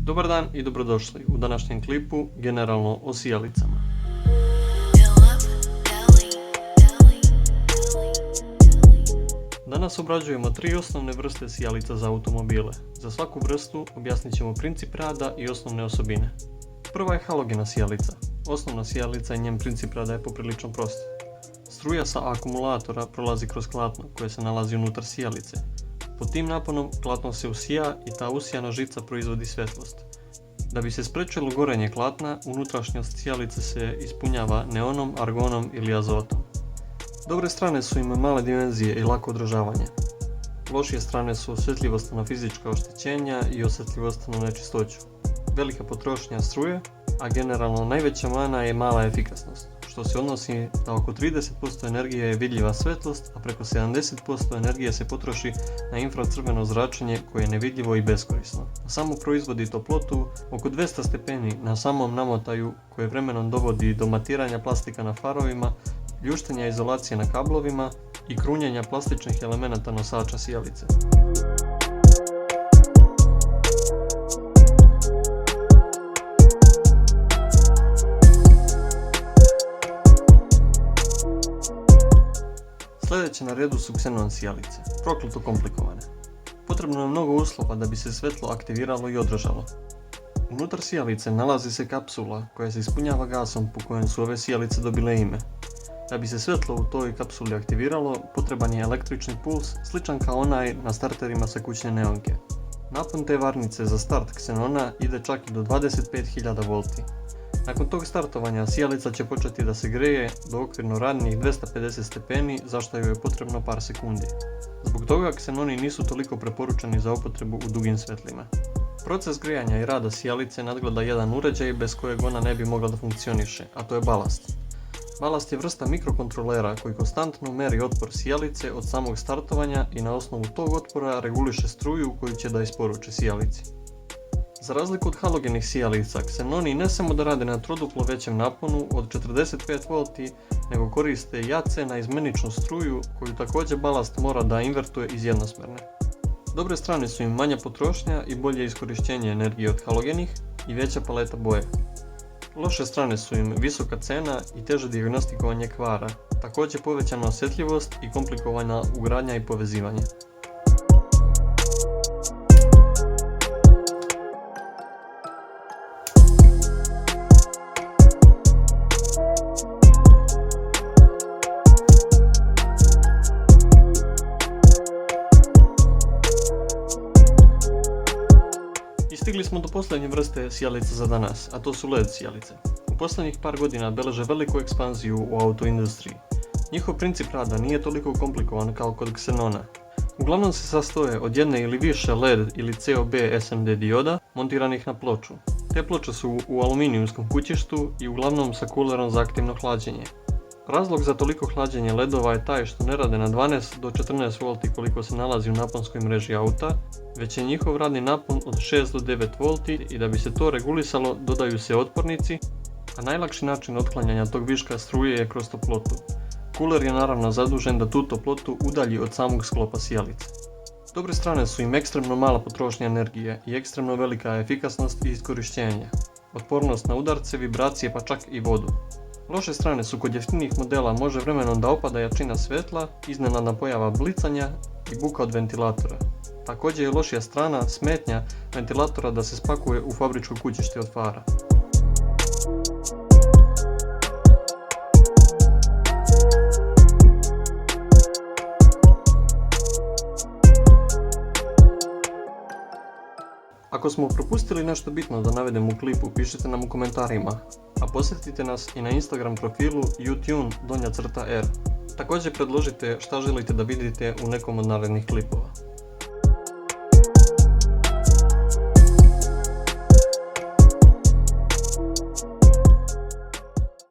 Dobar dan i dobrodošli u današnjem klipu generalno o sijalicama. Danas obrađujemo 3 osnovne vrste sijalica za automobile. Za svaku vrstu objasnit ćemo princip rada i osnovne osobine. Prva je halogena sijalica. Osnovna sijalica i njen princip rada je poprilično prost. Struja sa akumulatora prolazi kroz klatno koje se nalazi unutar sijalice. Pod tim naponom klatno se usija i ta usijana žica proizvodi svjetlost. Da bi se spriječilo gorenje klatna, unutrašnjost sijalice se ispunjava neonom, argonom ili azotom. Dobre strane su im male dimenzije i lako održavanje. Lošije strane su osjetljivost na fizička oštećenja i osjetljivost na nečistoću. Velika potrošnja struje, a generalno najveća mana je mala efikasnost, što se odnosi da oko 30% energije je vidljiva svjetlost, a preko 70% energije se potroši na infracrveno zračenje koje je nevidljivo i beskorisno. Samo proizvodi toplotu oko 200 stepeni na samom namotaju koje vremenom dovodi do matiranja plastika na farovima, ljuštenja izolacije na kablovima i krunjenja plastičnih elemenata nosača sijalice. Sljedeće na redu su ksenon sijalice, prokleto komplikovane. Potrebno je mnogo uslova da bi se svjetlo aktiviralo i održalo. Unutar sijalice nalazi se kapsula koja se ispunjava gasom po kojem su ove sijalice dobile ime. Da bi se svjetlo u toj kapsuli aktiviralo, potreban je električni puls sličan kao onaj na starterima sa kućne neonke. Napon te varnice za start ksenona ide čak i do 25.000 V. Nakon tog startovanja sijalica će početi da se greje do okvirno radnih 250 stepeni, za što joj je potrebno par sekundi. Zbog toga ksenoni nisu toliko preporučeni za upotrebu u dugim svjetlima. Proces grijanja i rada sijalice nadgleda jedan uređaj bez kojeg ona ne bi mogla da funkcioniše, a to je balast. Balast je vrsta mikrokontrolera koji konstantno meri otpor sijalice od samog startovanja i na osnovu tog otpora reguliše struju koju će da isporuči sijalici. Za razliku od halogenih sijalica, ksenoni ne samo da rade na troduplo većem naponu od 45 V, nego koriste jace na izmeničnu struju koju također balast mora da invertuje iz jednosmerne. Dobre strane su im manja potrošnja i bolje iskorištenje energije od halogenih i veća paleta boje. Loše strane su im visoka cena i teže dijagnostikovanje kvara, također povećana osjetljivost i komplikovana ugradnja i povezivanje. Stigli smo do posljednje vrste sijalica za danas, a to su LED sijalice. U posljednjih par godina beleže veliku ekspanziju u autoindustriji. Njihov princip rada nije toliko komplikovan kao kod ksenona. Uglavnom se sastoje od jedne ili više LED ili COB SMD dioda montiranih na ploču. Te ploče su u aluminijumskom kućištu i uglavnom sa kulerom za aktivno hlađenje. Razlog za toliko hlađenje ledova je taj što ne rade na 12 do 14 V koliko se nalazi u naponskoj mreži auta, već je njihov radni napon od 6 do 9 V i da bi se to regulisalo dodaju se otpornici, a najlakši način otklanjanja tog viška struje je kroz toplotu. Kuler je naravno zadužen da tu toplotu udalji od samog sklopa sijalice. Dobre strane su im ekstremno mala potrošnja energije i ekstremno velika efikasnost i iskorištenje, otpornost na udarce, vibracije pa čak i vodu. Loše strane su kod jeftinih modela može vremenom da opada jačina svjetla, iznenadna pojava blicanja i buka od ventilatora. Također je lošija strana smetnja ventilatora da se spakuje u fabričko kućište od fara. Ako smo propustili nešto bitno da navedemo u klipu, pišite nam u komentarima, a posjetite nas i na Instagram profilu youtune_r. Također predložite šta želite da vidite u nekom od narednih klipova.